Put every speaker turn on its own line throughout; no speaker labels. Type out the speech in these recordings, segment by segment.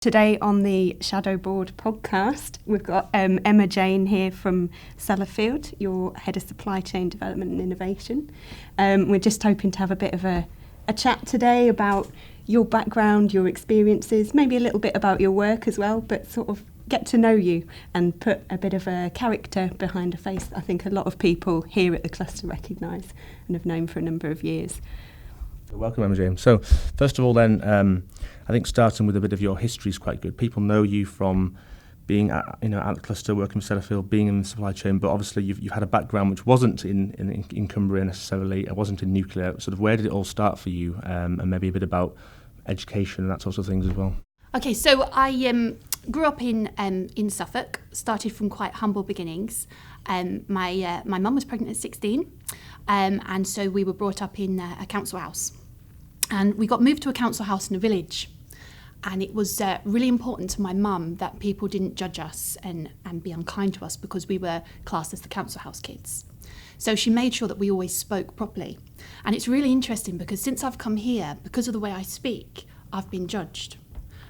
Today on the Shadow Board podcast, we've got Emma-Jayne here from Sellafield, your Head of Supply Chain Development and Innovation. We're just hoping to have a bit of a chat today about your background, your experiences, maybe a little bit about your work as well, but sort of get to know you and put a bit of a character behind a face that I think a lot of people here at the cluster recognise and have known for a number of years.
Welcome, Emma-Jayne. So, first of all then, I think starting with a bit of your history is quite good. People know you from being at the cluster, working with Sellafield, being in the supply chain, but obviously you've had a background which wasn't in Cumbria necessarily, it wasn't in nuclear. Sort of where did it all start for you, and maybe a bit about education and that sort of things as well?
Okay, so I grew up in Suffolk, started from quite humble beginnings. My mum was pregnant at 16, and so we were brought up in a council house. And we got moved to a council house in a village. And it was really important to my mum that people didn't judge us and be unkind to us because we were classed as the council house kids. So she made sure that we always spoke properly. And it's really interesting because since I've come here, because of the way I speak, I've been judged.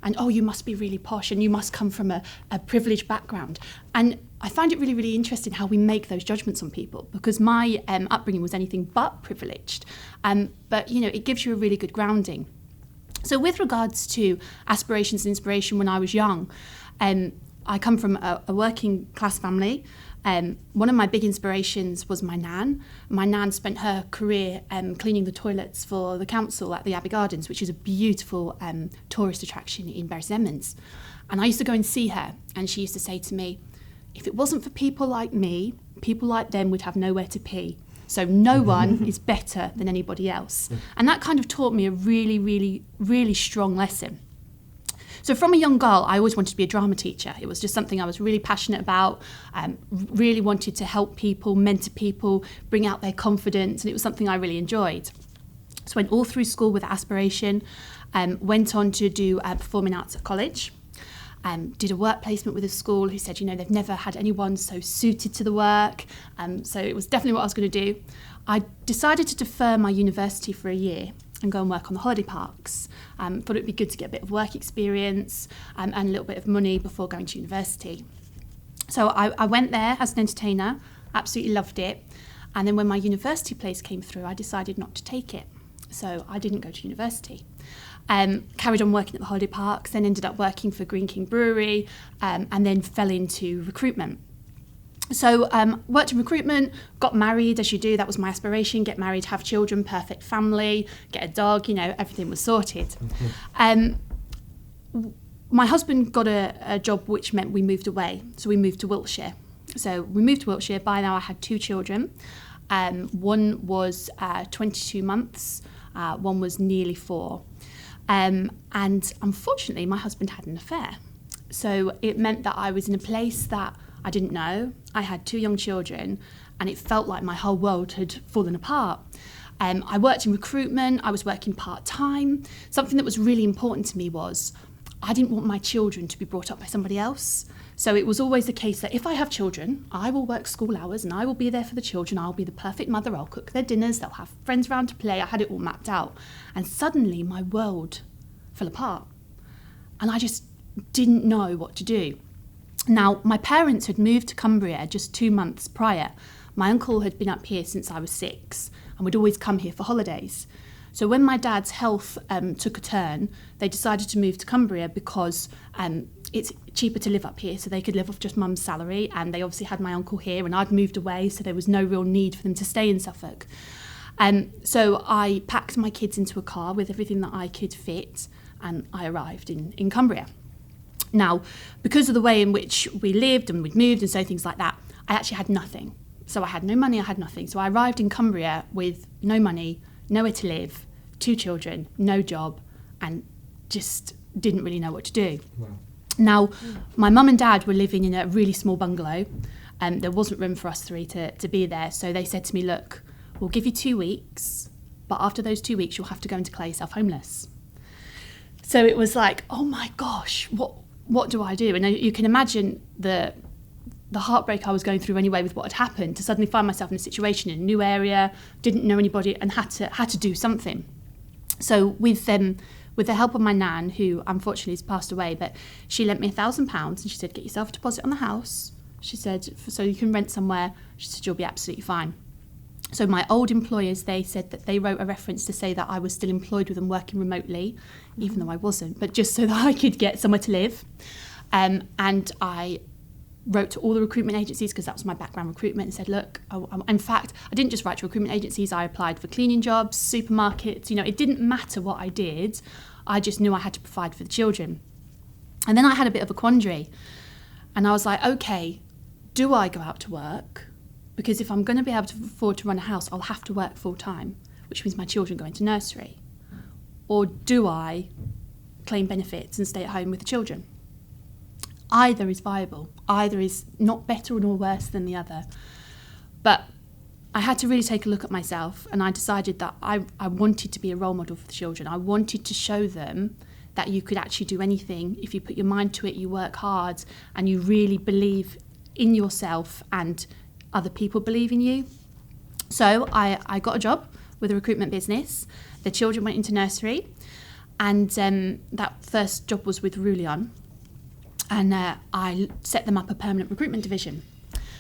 And, oh, you must be really posh and you must come from a privileged background. And I find it really, really interesting how we make those judgments on people because my upbringing was anything but privileged. But, it gives you a really good grounding. So with regards to aspirations and inspiration when I was young, I come from a working class family. One of my big inspirations was my nan. My nan spent her career cleaning the toilets for the council at the Abbey Gardens, which is a beautiful tourist attraction in Bury St Edmunds. And I used to go and see her, and she used to say to me, if it wasn't for people like me, people like them would have nowhere to pee. So no one is better than anybody else. And that kind of taught me a really, really, really strong lesson. So from a young girl, I always wanted to be a drama teacher. It was just something I was really passionate about, really wanted to help people, mentor people, bring out their confidence, and it was something I really enjoyed. So I went all through school with aspiration, went on to do performing arts at college, did a work placement with a school who said, they've never had anyone so suited to the work, so it was definitely what I was going to do. I decided to defer my university for a year and go and work on the holiday parks. Thought it'd be good to get a bit of work experience and a little bit of money before going to university. So I went there as an entertainer, absolutely loved it. And then when my university place came through, I decided not to take it. So I didn't go to university. Carried on working at the holiday parks, then ended up working for Green King Brewery, and then fell into recruitment. So worked in recruitment, got married, as you do, that was my aspiration, get married, have children, perfect family, get a dog, everything was sorted. My husband got a job which meant we moved away, so we moved to Wiltshire. So we moved to Wiltshire, by now I had 2 children. One was 22 months, one was nearly 4. And unfortunately, my husband had an affair. So it meant that I was in a place that I didn't know. I had 2 young children and it felt like my whole world had fallen apart. I worked in recruitment, I was working part-time. Something that was really important to me was I didn't want my children to be brought up by somebody else. So it was always the case that if I have children, I will work school hours and I will be there for the children. I'll be the perfect mother. I'll cook their dinners. They'll have friends around to play. I had it all mapped out. And suddenly my world fell apart. And I just didn't know what to do. Now, my parents had moved to Cumbria just 2 months prior. My uncle had been up here since I was 6 and would always come here for holidays. So when my dad's health took a turn, they decided to move to Cumbria because it's cheaper to live up here, so they could live off just mum's salary, and they obviously had my uncle here and I'd moved away, so there was no real need for them to stay in Suffolk. So I packed my kids into a car with everything that I could fit and I arrived in Cumbria. Now, because of the way in which we lived and we'd moved and so things like that, I actually had nothing. So I had no money, I had nothing. So I arrived in Cumbria with no money, nowhere to live, 2 children, no job, and just didn't really know what to do. Wow. Now, my mum and dad were living in a really small bungalow, and there wasn't room for us 3 to be there. So they said to me, look, we'll give you 2 weeks, but after those 2 weeks, you'll have to go and declare yourself homeless. So it was like, oh my gosh, what do I do? And you can imagine the heartbreak I was going through anyway with what had happened, to suddenly find myself in a situation in a new area, didn't know anybody, and had to do something. So with with the help of my nan, who unfortunately has passed away, but she lent me £1,000 and she said, get yourself a deposit on the house. She said, so you can rent somewhere. She said, you'll be absolutely fine. So my old employers, they said that they wrote a reference to say that I was still employed with them working remotely, even though I wasn't, but just so that I could get somewhere to live. And I wrote to all the recruitment agencies, because that was my background, recruitment, and said, look, in fact, I didn't just write to recruitment agencies, I applied for cleaning jobs, supermarkets, it didn't matter what I did, I just knew I had to provide for the children. And then I had a bit of a quandary, and I was like, okay, do I go out to work? Because if I'm going to be able to afford to run a house, I'll have to work full time, which means my children going to nursery. Or do I claim benefits and stay at home with the children? Either is viable. Either is not better nor worse than the other. But I had to really take a look at myself, and I decided that I wanted to be a role model for the children. I wanted to show them that you could actually do anything if you put your mind to it, you work hard, and you really believe in yourself and other people believe in you. So I got a job with a recruitment business. The children went into nursery, and that first job was with Rulion, and I set them up a permanent recruitment division.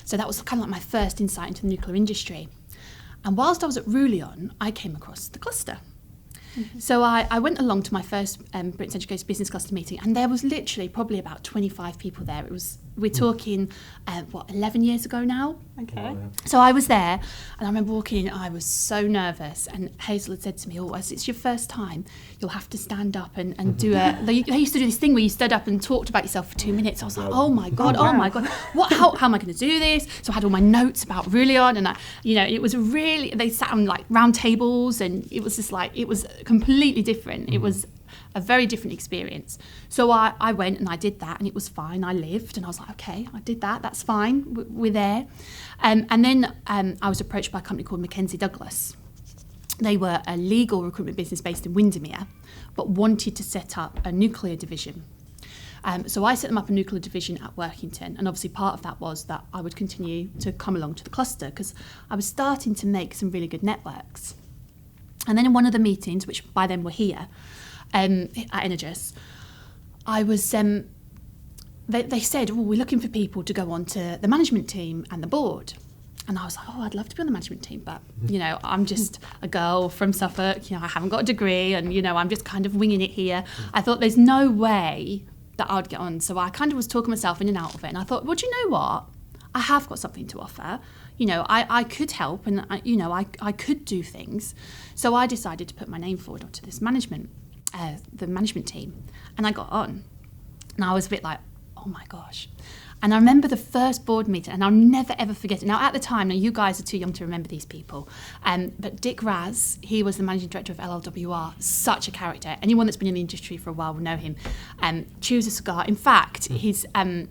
So that was kind of like my first insight into the nuclear industry. And whilst I was at Rulion, I came across the cluster. Mm-hmm. So I went along to my first Britain's Education Business Cluster meeting, and there was literally probably about 25 people there. We're talking, 11 years ago now?
Okay.
Oh, yeah.
So I was there, and I remember walking in, I was so nervous, and Hazel had said to me, as it's your first time, you'll have to stand up and do they used to do this thing where you stood up and talked about yourself for 2 minutes. I was like, oh my God, how am I going to do this? So I had all my notes about Rulion, and it was really, they sat on like round tables, and it was just like, it was completely different. Mm-hmm. It was a very different experience. So I went and I did that, and it was fine. I lived, and I was like, okay, I did that, that's fine, we're there. And then I was approached by a company called Mackenzie Douglas. They were a legal recruitment business based in Windermere, but wanted to set up a nuclear division. So I set them up a nuclear division at Workington, and obviously part of that was that I would continue to come along to the cluster, because I was starting to make some really good networks. And then in one of the meetings, which by then were here, at Energous, I was, they said, we're looking for people to go on to the management team and the board. And I was like, I'd love to be on the management team, but, I'm just a girl from Suffolk, I haven't got a degree, and, I'm just kind of winging it here. I thought there's no way that I'd get on. So I kind of was talking myself in and out of it. And I thought, well, do you know what? I have got something to offer. I could help, and, I could do things. So I decided to put my name forward onto this the management team. And I got on. And I was a bit like, oh my gosh. And I remember the first board meeting, and I'll never ever forget it. Now at the time, now you guys are too young to remember these people, but Dick Raz, he was the managing director of LLWR, such a character. Anyone that's been in the industry for a while will know him. Chews a cigar. In fact, he's I'm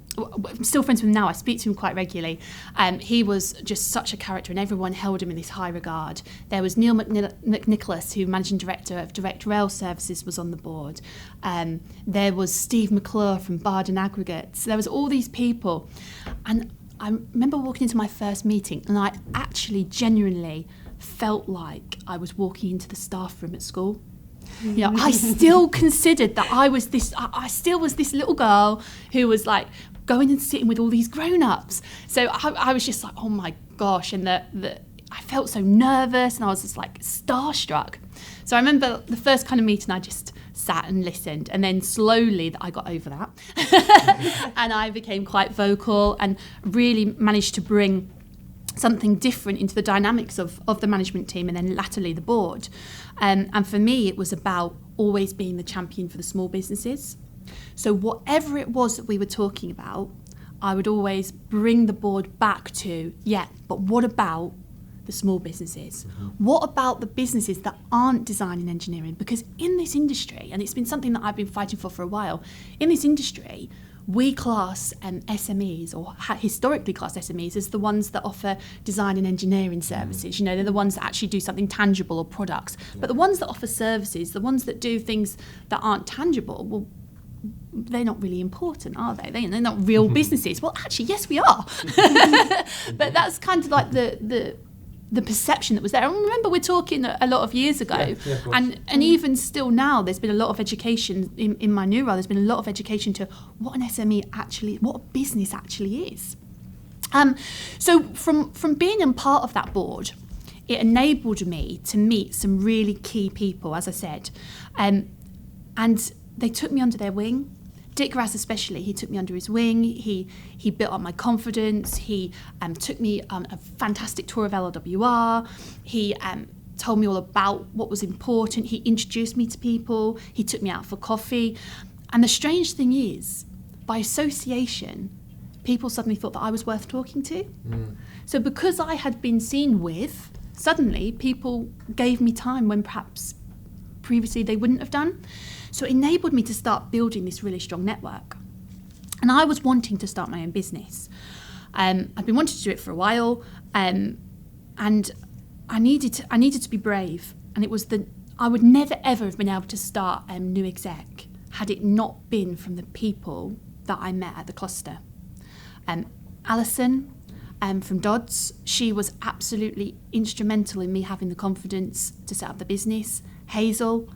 still friends with him now. I speak to him quite regularly. He was just such a character, and everyone held him in this high regard. There was Neil McNicholas, who managing director of Direct Rail Services, was on the board. There was Steve McClure from Barden Aggregates. There was all these people. And I remember walking into my first meeting, and I actually genuinely felt like I was walking into the staff room at school. I still considered that I still was this little girl who was like going and sitting with all these grown-ups. So I was just like, oh my gosh, and I felt so nervous, and I was just like starstruck. So I remember the first kind of meeting, I just sat and listened, and then slowly I got over that and I became quite vocal and really managed to bring something different into the dynamics of the management team, and then latterly the board. And for me, it was about always being the champion for the small businesses. So whatever it was that we were talking about, I would always bring the board back to, but what about the small businesses? Mm-hmm. What about the businesses that aren't design and engineering? Because in this industry, and it's been something that I've been fighting for a while, in this industry, we class SMEs, or historically class SMEs, as the ones that offer design and engineering services. They're the ones that actually do something tangible or products. But the ones that offer services, the ones that do things that aren't tangible, well, they're not really important, are they? They're not real businesses. Well, actually, yes, we are. But that's kind of like the the perception that was there. And remember, we're talking a lot of years ago,
Yeah, of course.
and even still now, there's been a lot of education in my new role. There's been a lot of education to what an SME actually, what a business actually is. So from being a part of that board, it enabled me to meet some really key people, as I said, and they took me under their wing. Dick Raz especially, he took me under his wing, he built up my confidence, he took me on a fantastic tour of LLWR, he told me all about what was important, he introduced me to people, he took me out for coffee. And the strange thing is, by association, people suddenly thought that I was worth talking to. So because I had been seen with, suddenly people gave me time when perhaps previously they wouldn't have done. So it enabled me to start building this really strong network. And I was wanting to start my own business. I'd been wanting to do it for a while, and I needed to be brave. And it was I would never ever have been able to start New Exec had it not been from the people that I met at the cluster. Alison from Dodds, she was absolutely instrumental in me having the confidence to set up the business. Hazel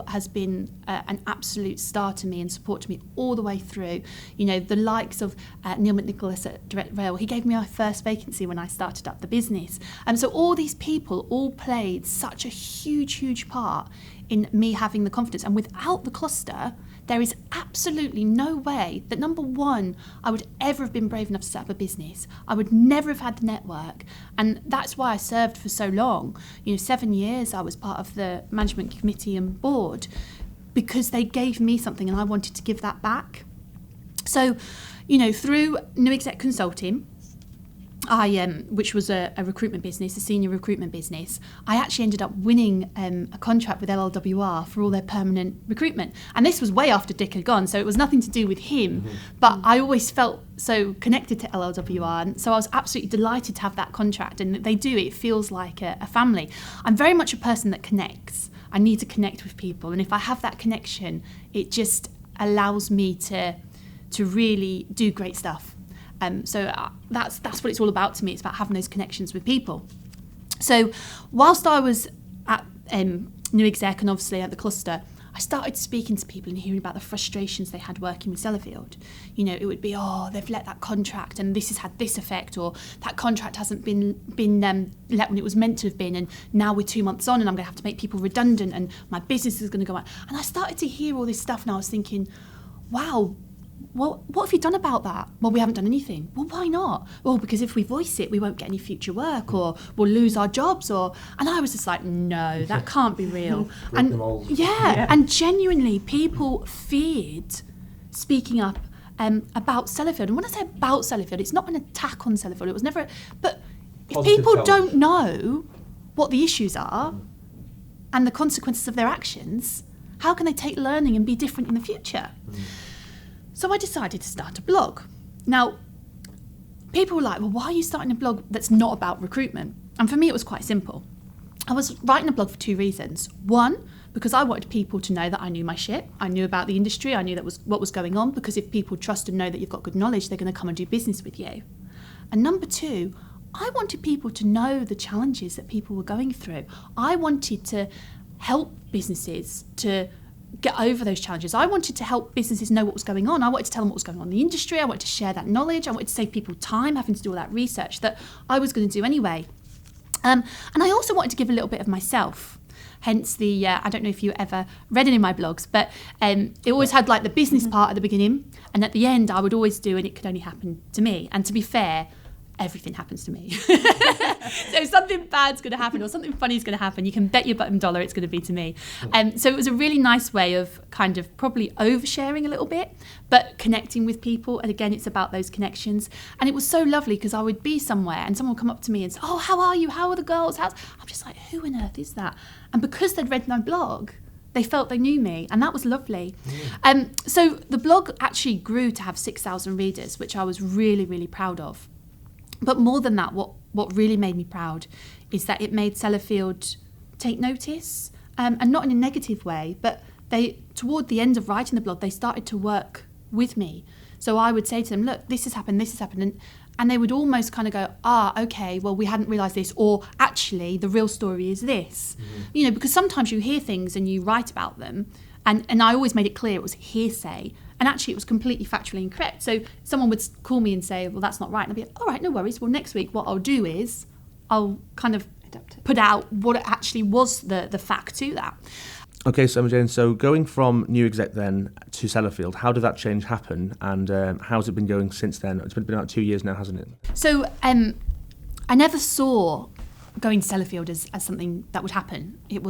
has been an absolute star to me and support to me all the way through. You know, the likes of Neil McNicholas at Direct Rail, he gave me my first vacancy when I started up the business. So all these people all played such a huge part in me having the confidence. And without the cluster, there is absolutely no way that, number one, I would ever have been brave enough to set up a business. I would never have had the network. And that's why I served for so long. 7 years I was part of the management committee and board, because they gave me something and I wanted to give that back. So, through New Exec Consulting, which was a recruitment business, a senior recruitment business, I actually ended up winning a contract with LLWR for all their permanent recruitment. And this was way after Dick had gone, so it was nothing to do with him. But I always felt so connected to LLWR, and so I was absolutely delighted to have that contract. And it feels like a family. I'm very much a person that connects. I need to connect with people, and if I have that connection, it just allows me to really do great stuff. So that's what it's all about to me. It's about having those connections with people. So whilst I was at New Exec and obviously at the cluster, I started speaking to people and hearing about the frustrations they had working with Sellafield. It would be, they've let that contract and this has had this effect, or that contract hasn't been let when it was meant to have been, and now we're 2 months on and I'm going to have to make people redundant and my business is going to go out. And I started to hear all this stuff and I was thinking, wow, well, what have you done about that? Well, we haven't done anything. Well, why not? Well, because if we voice it, we won't get any future work, or we'll lose our jobs, and I was just like, no, that can't be real. And genuinely, people feared speaking up about Sellafield. And when I say about Sellafield, it's not an attack on Sellafield. It was never, but if people don't know what the issues are and the consequences of their actions, how can they take learning and be different in the future? So I decided to start a blog. Now, people were like, well, why are you starting a blog that's not about recruitment? And for me, it was quite simple. I was writing a blog for 2 reasons. One, because I wanted people to know that I knew my shit. I knew about the industry. I knew what was going on, because if people trust and know that you've got good knowledge, they're going to come and do business with you. And number 2, I wanted people to know the challenges that people were going through. I wanted to help businesses to get over those challenges. I wanted to help businesses know what was going on. I wanted to tell them what was going on in the industry. I wanted to share that knowledge. I wanted to save people time having to do all that research that I was going to do anyway. And I also wanted to give a little bit of myself. Hence the, I don't know if you ever read any of my blogs, but it always had like the business part at the beginning, and at the end I would always do, and it could only happen to me. And to be fair, everything happens to me. So if something bad's going to happen or something funny's going to happen, you can bet your bottom dollar it's going to be to me. So it was a really nice way of kind of probably oversharing a little bit, but connecting with people. And again, it's about those connections. And it was so lovely because I would be somewhere and someone would come up to me and say, oh, how are you? How are the girls? I'm just like, who on earth is that? And because they'd read my blog, they felt they knew me, and that was lovely. So the blog actually grew to have 6,000 readers, which I was really, really proud of. But more than that, what really made me proud is that it made Sellafield take notice, and not in a negative way, but toward the end of writing the blog, they started to work with me. So I would say to them, look, this has happened, and they would almost kind of go, okay, well, we hadn't realised this, or actually the real story is this. You know, because sometimes you hear things and you write about them, and I always made it clear it was hearsay, and actually it was completely factually incorrect. So someone would call me and say, well, that's not right, and I'd be like, all right, no worries, well, next week what I'll do is I'll kind of put out what it actually was, the fact to that.
Okay, so Emma-Jayne, so going from new exec then to Sellafield, how did that change happen, and how's it been going since then? It's been about 2 years now, hasn't it?
So I never saw going to Sellafield as something that would happen. It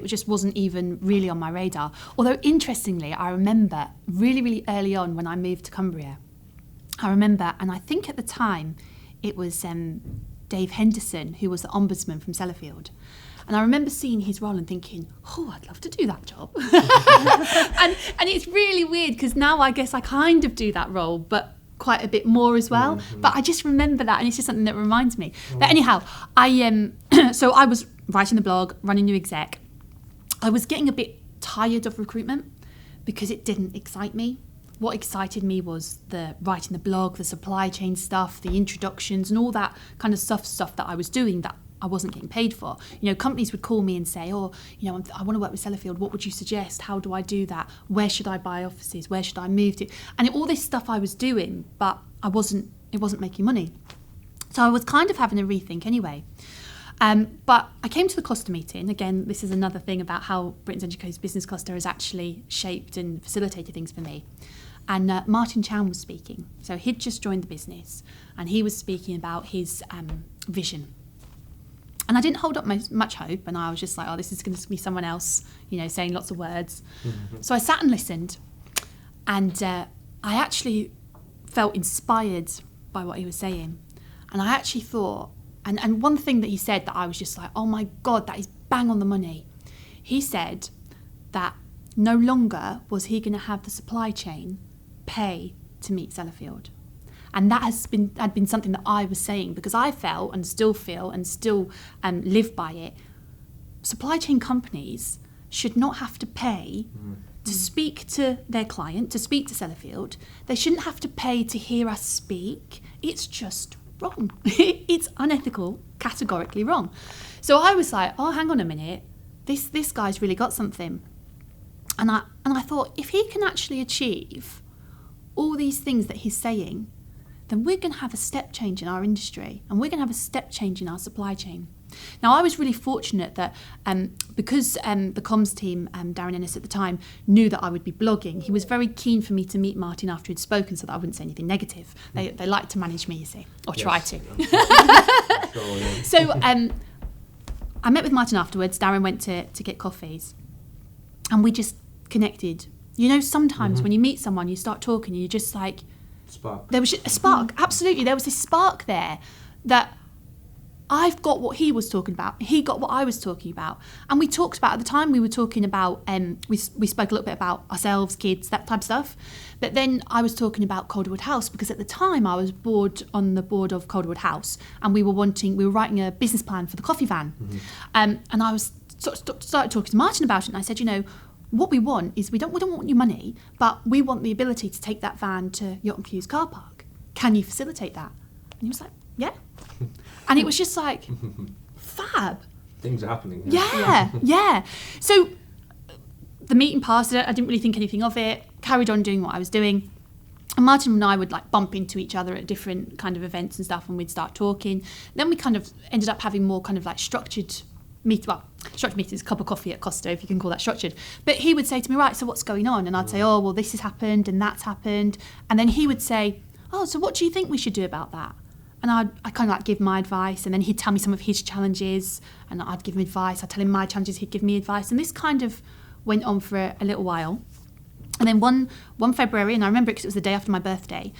just wasn't even really on my radar. Although interestingly, I remember really, really early on when I moved to Cumbria, I remember, and I think at the time it was Dave Henderson, who was the ombudsman from Sellafield. And I remember seeing his role and thinking, I'd love to do that job. and it's really weird because now I guess I kind of do that role, but quite a bit more as well. But I just remember that, and it's just something that reminds me. But anyhow, so I was writing the blog, running New Exec. I was getting a bit tired of recruitment because it didn't excite me. What excited me was the writing the blog, the supply chain stuff, the introductions, and all that kind of stuff that I was doing that I wasn't getting paid for. You know, companies would call me and say, I want to work with Sellafield. What would you suggest? How do I do that? Where should I buy offices? Where should I move to? And all this stuff I was doing, but it wasn't making money. So I was kind of having a rethink anyway. But I came to the cluster meeting. Again, this is another thing about how Britain's Educators Business Cluster has actually shaped and facilitated things for me. And Martin Chown was speaking. So he'd just joined the business, and he was speaking about his vision. And I didn't hold up much hope, and I was just like, this is going to be someone else, saying lots of words. So I sat and listened, and I actually felt inspired by what he was saying. And I actually thought, and one thing that he said that I was just like, oh my God, that is bang on the money. He said that no longer was he going to have the supply chain pay to meet Sellafield. And that had been something that I was saying, because I felt and still feel and still live by it. Supply chain companies should not have to pay to speak to their client, to speak to Sellafield. They shouldn't have to pay to hear us speak. It's just wrong. It's unethical, categorically wrong. So I was like, hang on a minute. This guy's really got something. And I thought, if he can actually achieve all these things that he's saying, then we're going to have a step change in our industry, and we're going to have a step change in our supply chain. Now, I was really fortunate that because the comms team, Darren Ennis at the time, knew that I would be blogging, he was very keen for me to meet Martin after he'd spoken so that I wouldn't say anything negative. They like to manage me, you see, or try to.
Sure, yeah.
So I met with Martin afterwards. Darren went to get coffees, and we just connected. Sometimes when you meet someone, you start talking, and you're just like,
Spark.
There was a spark, absolutely. There was this spark there that I've got what he was talking about. He got what I was talking about. And we talked about, at the time we were talking about, we spoke a little bit about ourselves, kids, that type of stuff. But then I was talking about Calderwood House, because at the time I was on the board of Calderwood House, and we were writing a business plan for the coffee van. And I was started talking to Martin about it, and I said, what we want is we don't want your money, but we want the ability to take that van to Yachton Fuse car park. Can you facilitate that? And he was like, yeah. And it was just like, fab.
Things are happening.
Yeah. So the meeting passed. I didn't really think anything of it. Carried on doing what I was doing. And Martin and I would bump into each other at different kind of events and stuff, and we'd start talking. Then we kind of ended up having more kind of structured meetings, a cup of coffee at Costa, if you can call that structured. But he would say to me, right, so what's going on? And I'd say, well, this has happened and that's happened. And then he would say, so what do you think we should do about that? And I'd kind of give my advice, and then he'd tell me some of his challenges, and I'd give him advice. I'd tell him my challenges, he'd give me advice. And this kind of went on for a little while. And then one February, and I remember it because it was the day after my birthday,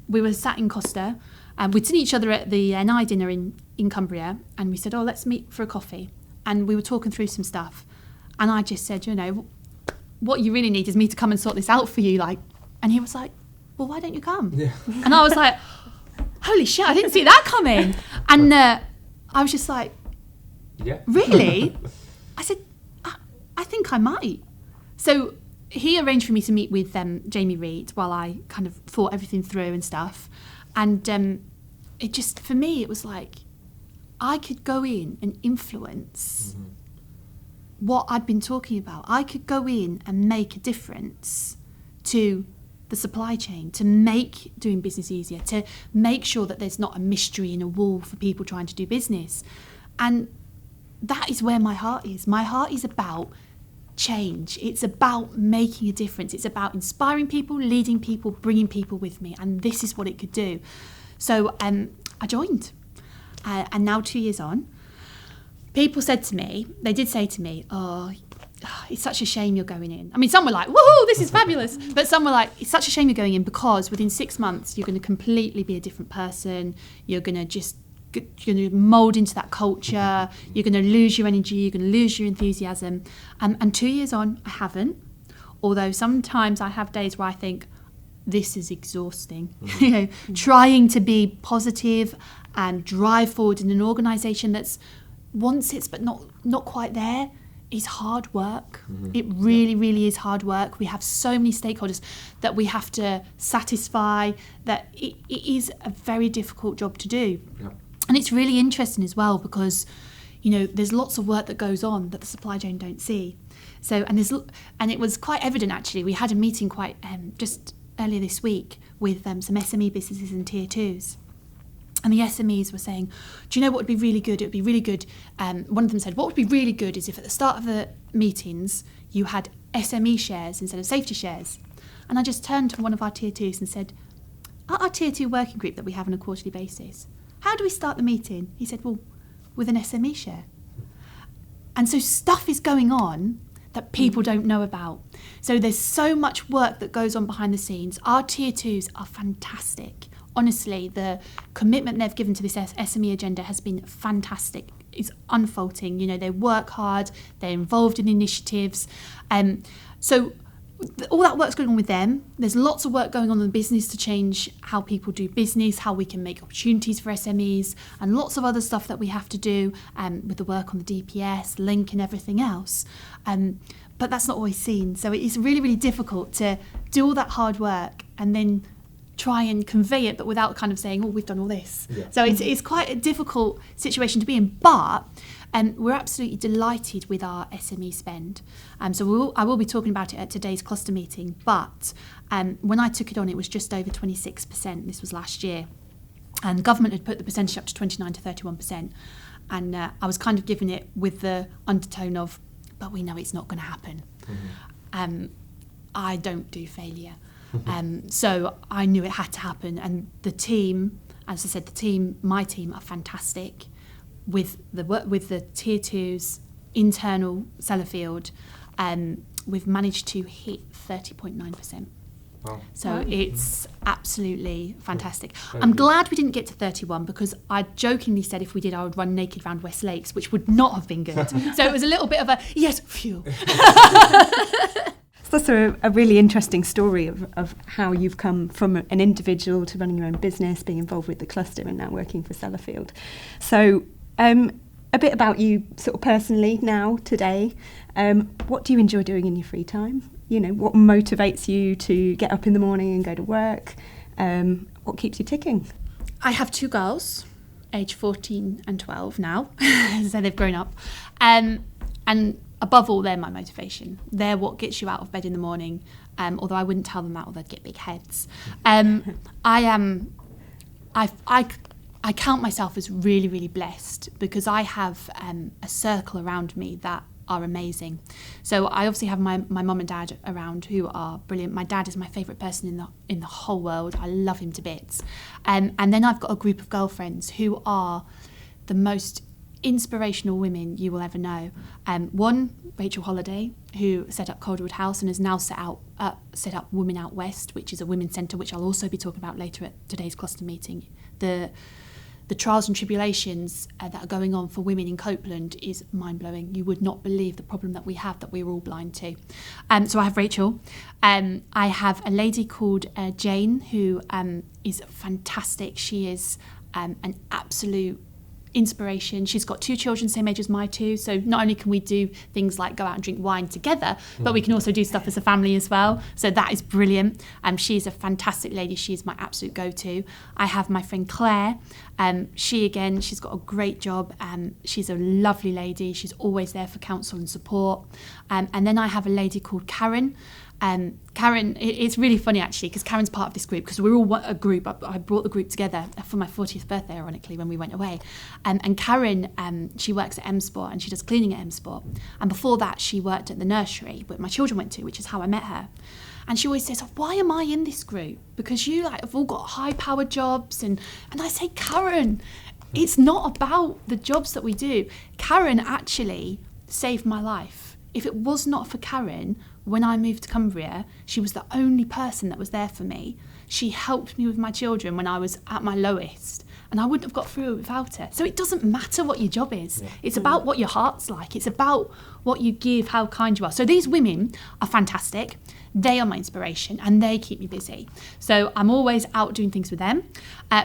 we were sat in Costa, and we'd seen each other at the NI dinner in Cumbria, and we said, let's meet for a coffee. And we were talking through some stuff. And I just said, what you really need is me to come and sort this out for you. And he was like, well, why don't you come? Yeah. And I was like, holy shit, I didn't see that coming. And I was just like,
yeah,
really? I said, I think I might. So he arranged for me to meet with Jamie Reid while I kind of thought everything through and stuff. And it just, for me, it was like, I could go in and influence what I'd been talking about. I could go in and make a difference to the supply chain, to make doing business easier, to make sure that there's not a mystery in a wall for people trying to do business. And that is where my heart is. My heart is about change. It's about making a difference. It's about inspiring people, leading people, bringing people with me. And this is what it could do. So I joined. And now 2 years on, people said to me, they did say to me, oh, it's such a shame you're going in. I mean, some were like, woohoo, this is fabulous. But some were like, it's such a shame you're going in because within 6 months, you're going to completely be a different person. You're going to mould into that culture. You're going to lose your energy. You're going to lose your enthusiasm. And 2 years on, I haven't. Although sometimes I have days where I think, this is exhausting. Trying to be positive and drive forward in an organisation that's wants it but not quite there is hard work. It really, really is hard work. We have so many stakeholders that we have to satisfy, that it is a very difficult job to do. Yeah. And it's really interesting as well because, there's lots of work that goes on that the supply chain don't see. So, and it was quite evident actually. We had a meeting quite just earlier this week with some SME businesses and tier 2s. And the SMEs were saying, do you know what would be really good? It would be really good. One of them said, what would be really good is if at the start of the meetings you had SME shares instead of safety shares. And I just turned to one of our tier 2s and said, at our tier 2 working group that we have on a quarterly basis, how do we start the meeting? He said, well, with an SME share. And so stuff is going on that people don't know about. So there's so much work that goes on behind the scenes. Our tier 2s are fantastic. Honestly, the commitment they've given to this SME agenda has been fantastic. It's unfolding. They work hard. They're involved in initiatives. So all that work's going on with them. There's lots of work going on in the business to change how people do business, how we can make opportunities for SMEs, and lots of other stuff that we have to do with the work on the DPS, link and everything else. But that's not always seen. So it's really, really difficult to do all that hard work and then try and convey it, but without kind of saying, oh, we've done all this. Yeah. So it's quite a difficult situation to be in, but we're absolutely delighted with our SME spend. So I will be talking about it at today's cluster meeting, but when I took it on, it was just over 26%. This was last year. And government had put the percentage up to 29 to 31%. And I was kind of giving it with the undertone of, but we know it's not going to happen. I don't do failure. So I knew it had to happen, and the team, as I said, my team are fantastic. With the tier 2s, internal Sellafield, we've managed to hit 30.9%. Wow. So it's absolutely fantastic. I'm glad we didn't get to 31 because I jokingly said if we did, I would run naked around West Lakes, which would not have been good. So it was a little bit of a yes, phew.
So that's a really interesting story of how you've come from an individual to running your own business, being involved with the cluster and now working for Sellafield. So a bit about you sort of personally now, today. What do you enjoy doing in your free time? What motivates you to get up in the morning and go to work? What keeps you ticking?
I have 2 girls, age 14 and 12 now, so they've grown up. And above all, they're my motivation. They're what gets you out of bed in the morning, although I wouldn't tell them that or they'd get big heads. I count myself as really, really blessed because I have a circle around me that are amazing. So I obviously have my mum and dad around who are brilliant. My dad is my favourite person in the whole world. I love him to bits. And then I've got a group of girlfriends who are the most inspirational women you will ever know. One, Rachel Holiday, who set up Calderwood House and has now set up Women Out West, which is a women's centre, which I'll also be talking about later at today's cluster meeting. The trials and tribulations that are going on for women in Copeland is mind-blowing. You would not believe the problem that we have that we're all blind to. So I have Rachel. I have a lady called Jane, who is fantastic. She is an absolute inspiration. She's got 2 children, same age as my 2. So not only can we do things like go out and drink wine together, but we can also do stuff as a family as well. So that is brilliant. She's a fantastic lady. She's my absolute go-to. I have my friend Claire. She's got a great job. She's a lovely lady. She's always there for counsel and support. And then I have a lady called Karen. Karen, it's really funny actually, because Karen's part of this group, because we're all a group. I brought the group together for my 40th birthday, ironically, when we went away. And Karen, she works at M-Sport and she does cleaning at M-Sport. And before that, she worked at the nursery that my children went to, which is how I met her. And she always says, why am I in this group? Because you have all got high-powered jobs. And I say, Karen, it's not about the jobs that we do. Karen actually saved my life. If it was not for Karen, when I moved to Cumbria, she was the only person that was there for me. She helped me with my children when I was at my lowest, and I wouldn't have got through it without her. So it doesn't matter what your job is. Yeah. It's about what your heart's like. It's about what you give, how kind you are. So these women are fantastic. They are my inspiration and they keep me busy. So I'm always out doing things with them.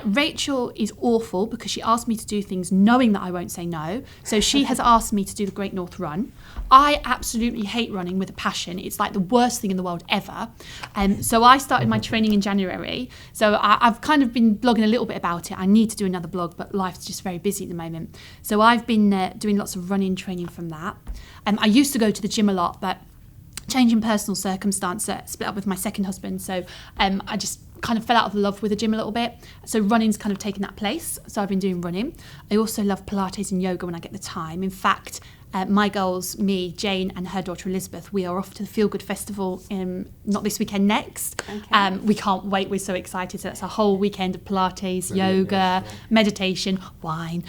Rachel is awful because she asked me to do things knowing that I won't say no. So she has asked me to do the Great North Run. I absolutely hate running with a passion. It's like the worst thing in the world ever. So I started my training in January. So I've kind of been blogging a little bit about it. I need to do another blog, but life's just very busy at the moment. So I've been doing lots of running training from that. I used to go to the gym a lot, but changing personal circumstance, split up with my second husband. So I just kind of fell out of love with the gym a little bit. So running's kind of taken that place. So I've been doing running. I also love Pilates and yoga when I get the time. In fact, my girls, me, Jane and her daughter Elizabeth, we are off to the Feel Good Festival not this weekend, next. Okay. We can't wait. We're so excited. So that's a whole weekend of Pilates, yoga, meditation, wine.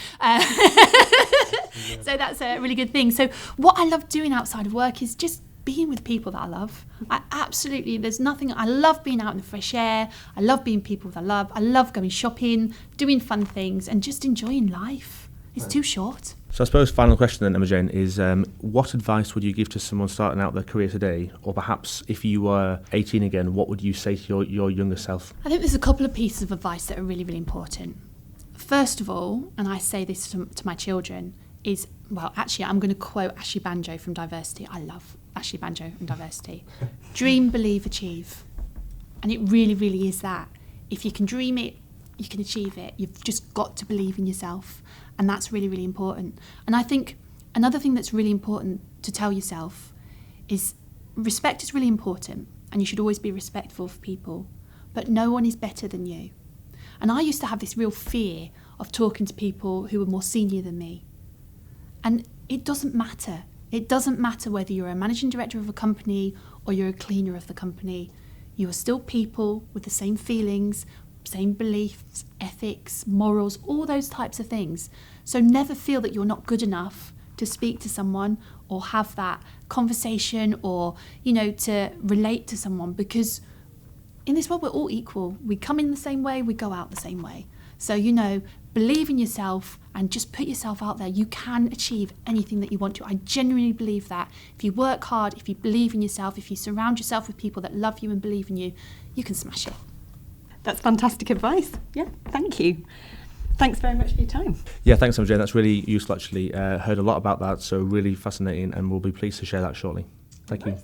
So that's a really good thing. So what I love doing outside of work is just being with people that I love. There's nothing, I love being out in the fresh air. I love being people that I love. I love going shopping, doing fun things and just enjoying life. It's too short.
So I suppose final question then, Emma-Jayne, is what advice would you give to someone starting out their career today? Or perhaps if you were 18 again, what would you say to your younger self?
I think there's a couple of pieces of advice that are really, really important. First of all, and I say this to my children, is, I'm going to quote Ashley Banjo from Diversity. I love Ashley Banjo from Diversity. Dream, believe, achieve. And it really, really is that. If you can dream it, you can achieve it. You've just got to believe in yourself. And that's really, really important. And I think another thing that's really important to tell yourself is respect is really important. And you should always be respectful of people. But no one is better than you. And I used to have this real fear of talking to people who were more senior than me. And it doesn't matter. It doesn't matter whether you're a managing director of a company or you're a cleaner of the company. You are still people with the same feelings, same beliefs, ethics, morals, all those types of things. So never feel that you're not good enough to speak to someone or have that conversation or, to relate to someone, because in this world we're all equal. We come in the same way, we go out the same way. So, believe in yourself and just put yourself out there. You can achieve anything that you want to. I genuinely believe that. If you work hard, if you believe in yourself, if you surround yourself with people that love you and believe in you, you can smash it.
That's fantastic advice. Yeah, thank you. Thanks very much for your time.
Yeah, thanks, Emma-Jayne. That's really useful, actually. Heard a lot about that, so really fascinating, and we'll be pleased to share that shortly. Thank you.